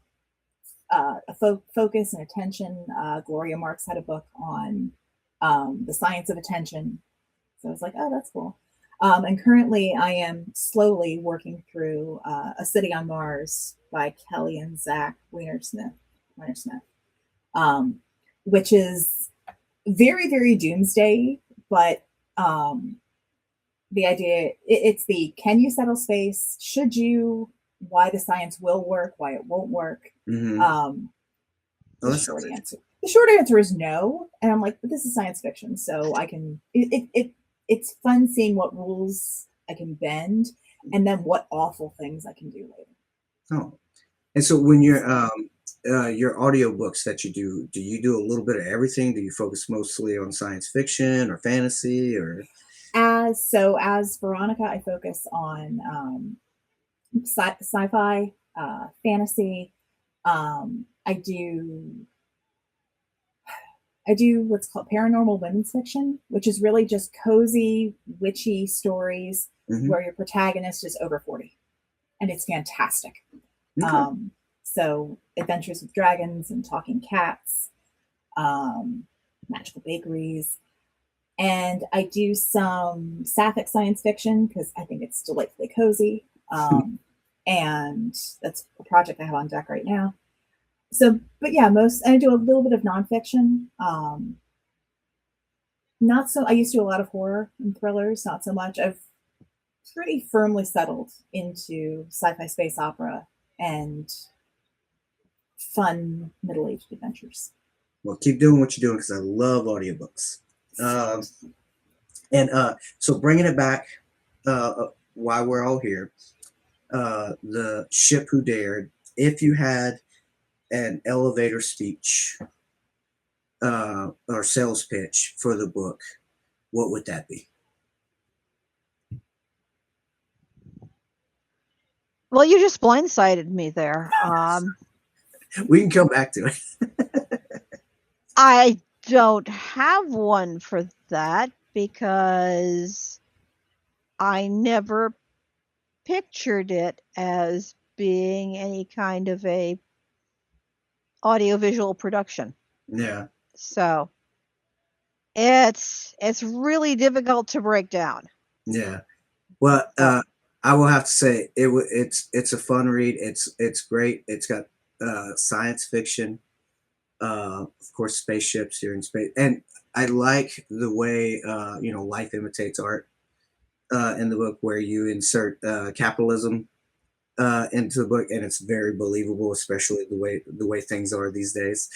focus and attention. Gloria Marx had a book on the science of attention. So I was like, oh, that's cool. And currently I am slowly working through A City on Mars by Kelly and Zach Weinersmith, which is very, very doomsday, but the idea, it's the, can you settle space? Should you? Why the science will work, why it won't work. Mm-hmm. The short answer. The short answer is no. And I'm like, but this is science fiction, so I can. It's fun seeing what rules I can bend, and then what awful things I can do later. Oh, and so when your audiobooks that you do you do a little bit of everything? Do you focus mostly on science fiction or fantasy or? As Veronica, I focus on sci-fi, fantasy. I do what's called paranormal women's fiction, which is really just cozy, witchy stories where your protagonist is over 40. And it's fantastic. Okay. So Adventures with Dragons and Talking Cats, Magical Bakeries. And I do some sapphic science fiction because I think it's delightfully cozy. And that's a project I have on deck right now. So, but yeah, I do a little bit of nonfiction. Not so, I used to do a lot of horror and thrillers, not so much. I've pretty firmly settled into sci-fi space opera and fun middle-aged adventures. Well, keep doing what you're doing because I love audiobooks. So bringing it back, while we're all here, the Ship Who Dared, if you had an elevator speech or sales pitch for the book, what would that be? Well, you just blindsided me there. We can come back to it. I don't have one for that because I never pictured it as being any kind of a audiovisual production. Yeah. So it's really difficult to break down. Yeah. Well, I will have to say it's a fun read. It's great. It's got science fiction, of course, spaceships. You're in space, and I like the way life imitates art in the book, where you insert capitalism into the book, and it's very believable, especially the way things are these days.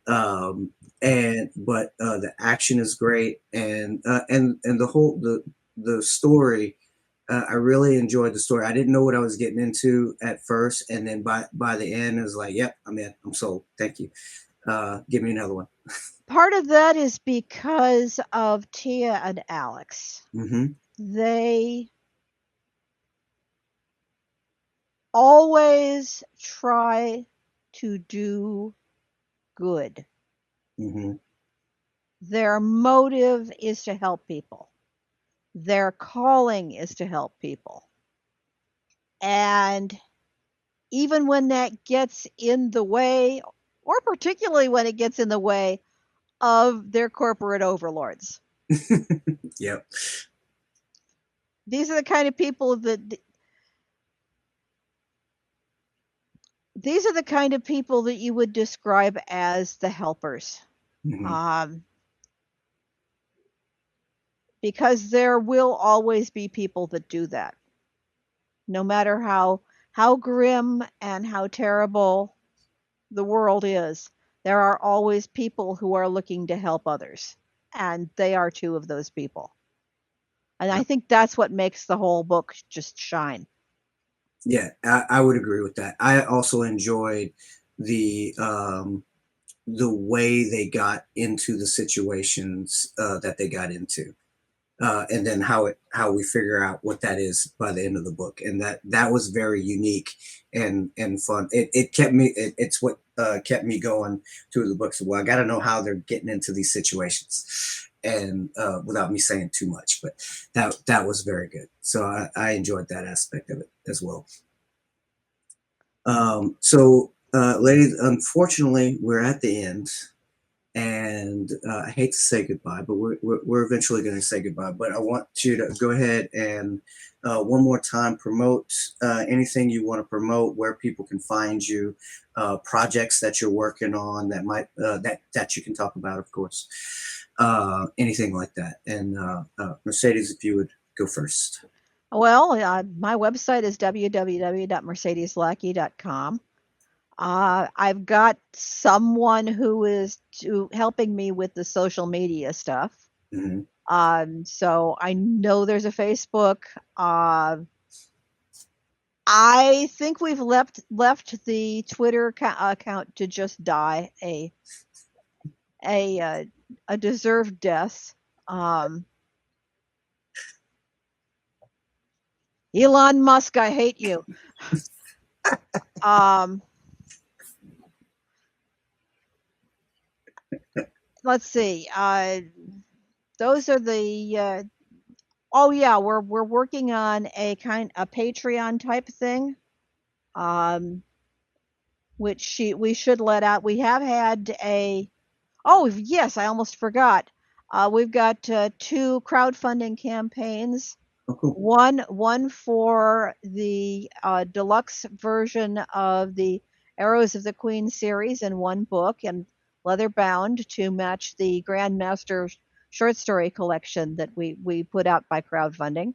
But the action is great, and the story. I really enjoyed the story. I didn't know what I was getting into at first, and then by the end, it was like, "Yep, I'm in. I'm sold. Thank you. Give me another one." Part of that is because of Tia and Alex. Mm-hmm. They always try to do good. Mm-hmm. Their motive is to help people. Their calling is to help people. And even when that gets in the way, or particularly when it gets in the way of their corporate overlords. Yep. These are the kind of people that you would describe as the helpers. Mm-hmm. Because there will always be people that do that. No matter how grim and how terrible the world is, there are always people who are looking to help others. And they are two of those people. And I think that's what makes the whole book just shine. Yeah, I would agree with that. I also enjoyed the way they got into the situations that they got into. and then how we figure out what that is by the end of the book, and that was very unique and fun. It kept me. It's what kept me going through the book. So, well, I got to know how they're getting into these situations, and without me saying too much, but that was very good. So I enjoyed that aspect of it as well. So, ladies, unfortunately, we're at the end. And I hate to say goodbye, but we're eventually going to say goodbye. But I want you to go ahead and one more time promote anything you want to promote, where people can find you, projects that you're working on that might that you can talk about, of course, anything like that. And Mercedes, if you would go first. Well, my website is www.mercedeslackey.com. I've got someone who is helping me with the social media stuff. Mm-hmm. So I know there's a Facebook. I think we've left the Twitter account to just die a deserved death. Elon Musk, I hate you. Let's see. Those are the. Oh yeah, we're working on a Patreon type thing, which we should let out. We have had a. Oh yes, I almost forgot. We've got 2 crowdfunding campaigns. Oh, cool. One for the deluxe version of the Arrows of the Queen series in 1 book and leather bound to match the Grandmaster short story collection that we put out by crowdfunding.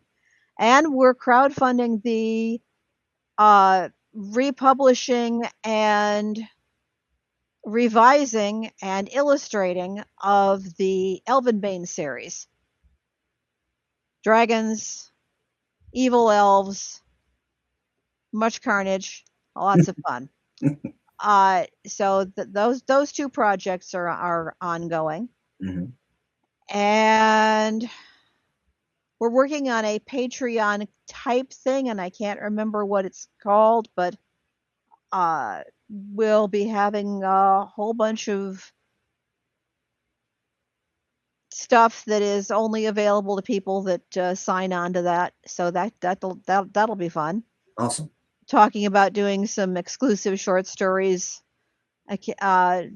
And we're crowdfunding the republishing and revising and illustrating of the Elvenbane series. Dragons, evil elves, much carnage, lots of fun. So those 2 projects are ongoing. Mm-hmm. And we're working on a Patreon type thing, and I can't remember what it's called, but we'll be having a whole bunch of stuff that is only available to people that sign on to that. So that'll be fun. Awesome. Talking about doing some exclusive short stories. I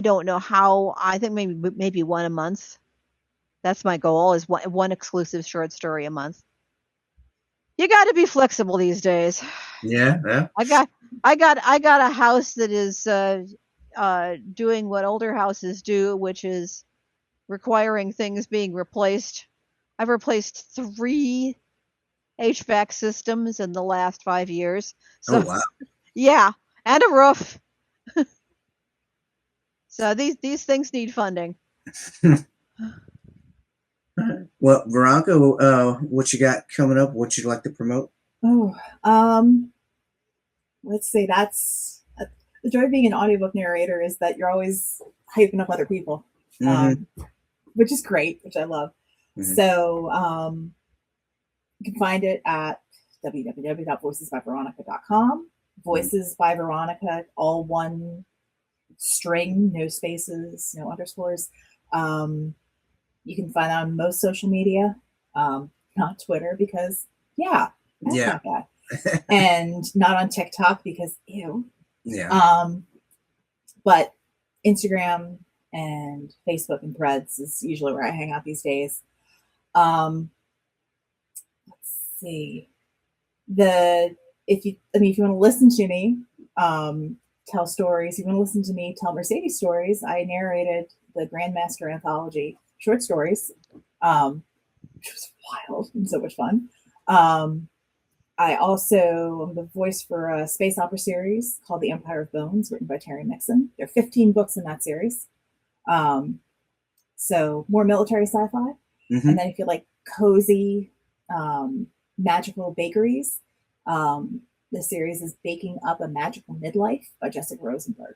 don't know how. I think maybe 1 a month. That's my goal, is one exclusive short story a month. You got to be flexible these days. Yeah. I got a house that is doing what older houses do, which is requiring things being replaced. I've replaced 3 HVAC systems in the last 5 years. So, oh wow. Yeah, and a roof. So these things need funding. Well, Veronica, what you got coming up? What you'd like to promote? Oh, let's say that's the joy of being an audiobook narrator is that you're always hyping up other people, which is great, which I love. Mm-hmm. So you can find it at www.voicesbyveronica.com. Voices by Veronica, all 1 string, no spaces, no underscores. You can find that on most social media, not Twitter because that's not bad, and not on TikTok because ew. Yeah. But Instagram and Facebook and Threads is usually where I hang out these days. Let's see. If you want to listen to me tell stories, you want to listen to me tell Mercedes stories, I narrated the Grandmaster anthology short stories, which was wild and so much fun. I also am the voice for a space opera series called The Empire of Bones, written by Terry Mixon. There are 15 books in that series. So more military sci-fi. Mm-hmm. And then if you like cozy, magical bakeries, the series is Baking Up a Magical Midlife by Jessica Rosenberg.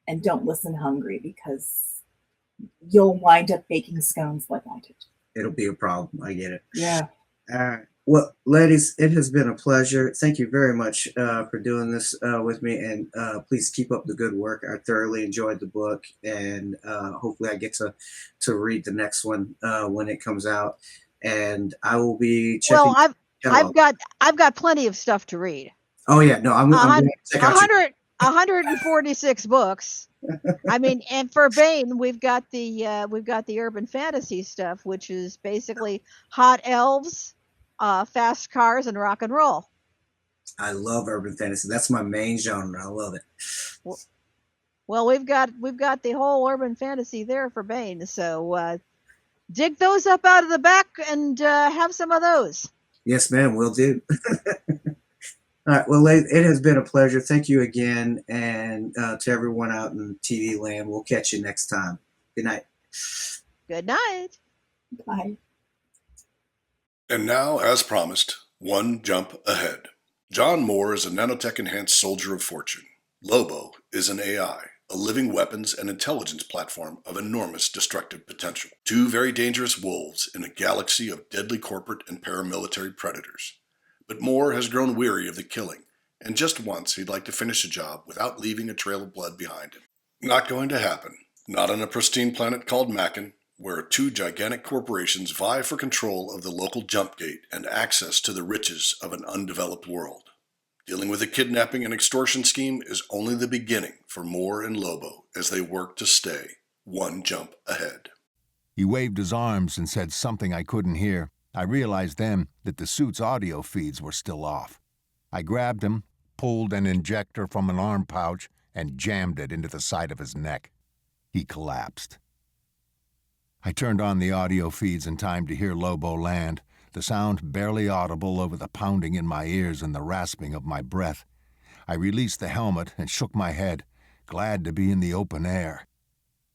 And don't listen hungry because you'll wind up baking scones like I did. it'll be a problem. I get it. Yeah. All right. Well, ladies, it has been a pleasure. Thank you very much for doing this with me, and please keep up the good work. I thoroughly enjoyed the book, and hopefully, I get to read the next one when it comes out. And I will be checking. Well, I've got plenty of stuff to read. Oh yeah, no, I'm going to check out 146 books. I mean, and for Bane, we've got the urban fantasy stuff, which is basically hot elves, fast cars, and rock and roll. I love urban fantasy. That's my main genre. I love it. Well, we've got the whole urban fantasy there for Bane. So dig those up out of the back and have some of those. Yes, ma'am. Will do. All right. Well, it has been a pleasure. Thank you again. And to everyone out in TV land, we'll catch you next time. Good night. Good night. Bye. And now, as promised, one jump ahead. John Moore is a nanotech-enhanced soldier of fortune. Lobo is an AI, a living weapons and intelligence platform of enormous destructive potential. Two very dangerous wolves in a galaxy of deadly corporate and paramilitary predators. But Moore has grown weary of the killing, and just once he'd like to finish the job without leaving a trail of blood behind him. Not going to happen. Not on a pristine planet called Mackin, where two gigantic corporations vie for control of the local jump gate and access to the riches of an undeveloped world. Dealing with a kidnapping and extortion scheme is only the beginning for Moore and Lobo as they work to stay one jump ahead. He waved his arms and said something I couldn't hear. I realized then that the suit's audio feeds were still off. I grabbed him, pulled an injector from an arm pouch, and jammed it into the side of his neck. He collapsed. I turned on the audio feeds in time to hear Lobo land, the sound barely audible over the pounding in my ears and the rasping of my breath. I released the helmet and shook my head, glad to be in the open air.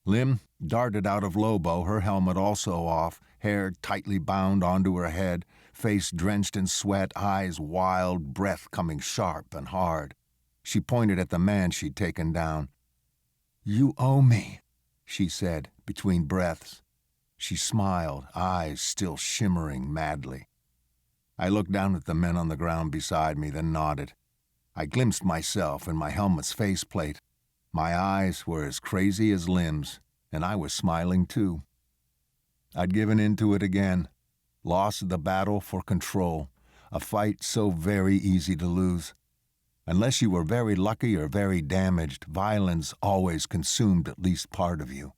Lim darted out of Lobo, her helmet also off, hair tightly bound onto her head, face drenched in sweat, eyes wild, breath coming sharp and hard. She pointed at the man she'd taken down. "You owe me," she said, between breaths. She smiled, eyes still shimmering madly. I looked down at the men on the ground beside me, then nodded. I glimpsed myself in my helmet's faceplate. My eyes were as crazy as Lim's, and I was smiling too. I'd given into it again, lost the battle for control, a fight so very easy to lose. Unless you were very lucky or very damaged, violence always consumed at least part of you.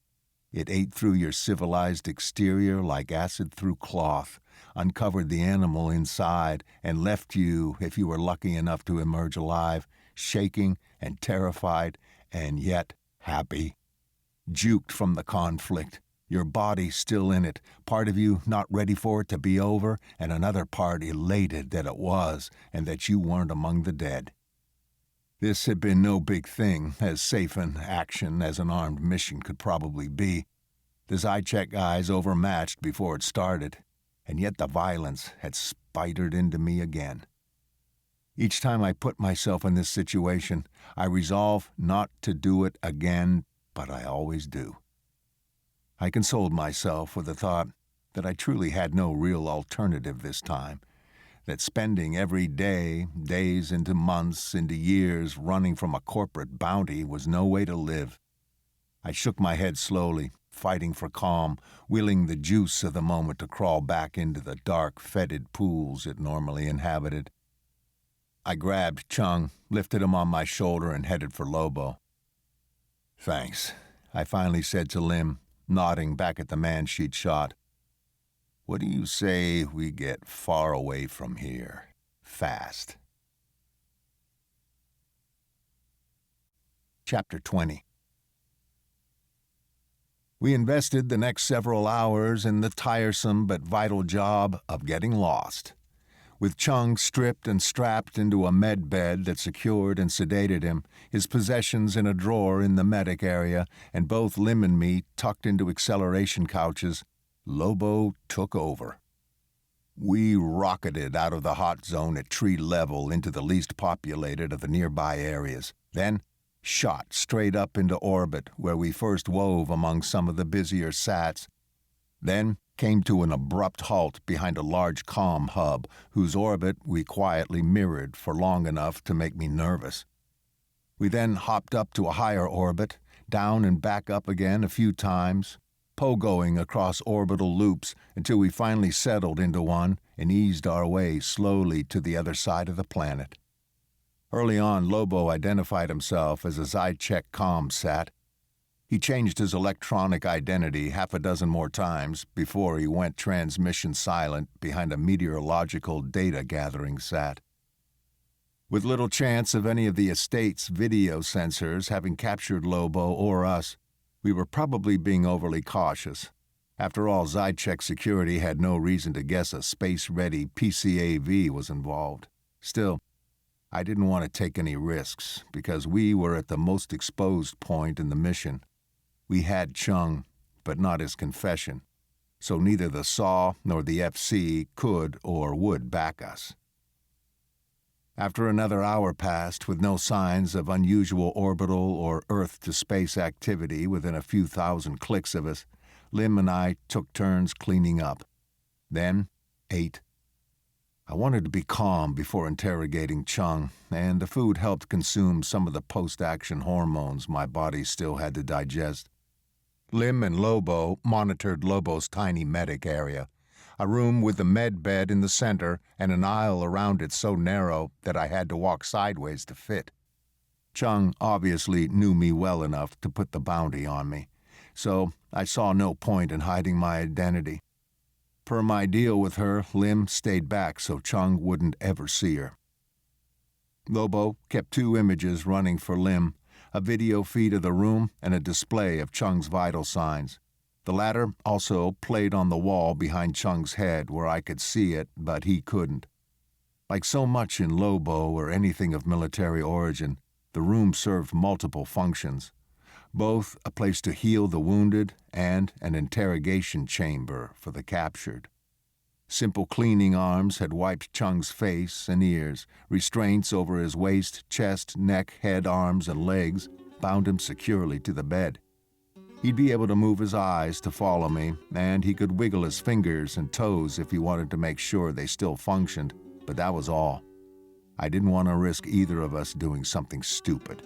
It ate through your civilized exterior like acid through cloth, uncovered the animal inside, and left you, if you were lucky enough to emerge alive, shaking and terrified, and yet happy. Juked from the conflict, your body still in it, part of you not ready for it to be over, and another part elated that it was, and that you weren't among the dead. This had been no big thing, as safe an action as an armed mission could probably be. The Zychek guys overmatched before it started, and yet the violence had spidered into me again. Each time I put myself in this situation, I resolve not to do it again, but I always do. I consoled myself with the thought that I truly had no real alternative this time, that spending every day, days into months, into years, running from a corporate bounty was no way to live. I shook my head slowly, fighting for calm, willing the juice of the moment to crawl back into the dark, fetid pools it normally inhabited. I grabbed Chung, lifted him on my shoulder, and headed for Lobo. "Thanks," I finally said to Lim, nodding back at the man she'd shot. "What do you say we get far away from here, fast?" Chapter 20. We invested the next several hours in the tiresome but vital job of getting lost. With Chung stripped and strapped into a med bed that secured and sedated him, his possessions in a drawer in the medic area, and both Lim and me tucked into acceleration couches, Lobo took over. We rocketed out of the hot zone at tree level into the least populated of the nearby areas, then shot straight up into orbit where we first wove among some of the busier sats. then came to an abrupt halt behind a large comm hub whose orbit we quietly mirrored for long enough to make me nervous. We then hopped up to a higher orbit, down and back up again a few times, pogoing across orbital loops until we finally settled into one and eased our way slowly to the other side of the planet. Early on, Lobo identified himself as a Zychek ComSat. He changed his electronic identity half a dozen more times before he went transmission silent behind a meteorological data-gathering sat. With little chance of any of the estate's video sensors having captured Lobo or us, we were probably being overly cautious. After all, Zychek security had no reason to guess a space-ready PCAV was involved. Still, I didn't want to take any risks because we were at the most exposed point in the mission. We had Chung, but not his confession, so neither the SAW nor the FC could or would back us. After another hour passed with no signs of unusual orbital or Earth-to-space activity within a few thousand clicks of us, Lim and I took turns cleaning up. Then, ate. I wanted to be calm before interrogating Chung, and the food helped consume some of the post-action hormones my body still had to digest. Lim and Lobo monitored Lobo's tiny medic area, a room with the med bed in the center and an aisle around it so narrow that I had to walk sideways to fit. Chung obviously knew me well enough to put the bounty on me, so I saw no point in hiding my identity. Per my deal with her, Lim stayed back so Chung wouldn't ever see her. Lobo kept 2 images running for Lim, a video feed of the room and a display of Chung's vital signs. The latter also played on the wall behind Chung's head where I could see it, but he couldn't. Like so much in Lobo or anything of military origin, the room served multiple functions, both a place to heal the wounded and an interrogation chamber for the captured. Simple cleaning arms had wiped Chung's face and ears. Restraints over his waist, chest, neck, head, arms, and legs bound him securely to the bed. He'd be able to move his eyes to follow me, and he could wiggle his fingers and toes if he wanted to make sure they still functioned, but that was all. I didn't want to risk either of us doing something stupid.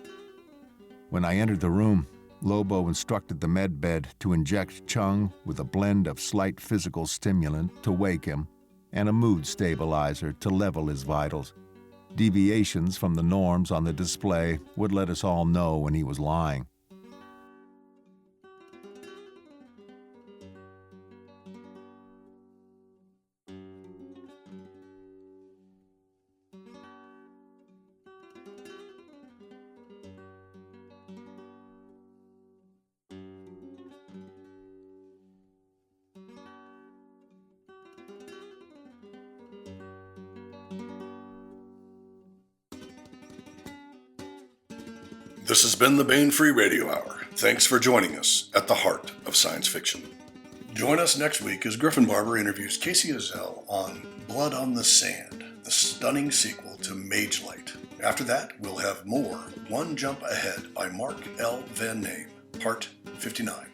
When I entered the room, Lobo instructed the med bed to inject Chung with a blend of slight physical stimulant to wake him and a mood stabilizer to level his vitals. Deviations from the norms on the display would let us all know when he was lying. This has been the Bane Free Radio Hour. Thanks for joining us at the heart of science fiction. Join us next week as Griffin Barber interviews Casey Azell on Blood on the Sand, the stunning sequel to Mage Light. After that, we'll have more One Jump Ahead by Mark L. Van Name, Part 59.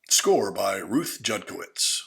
Score by Ruth Judkowitz.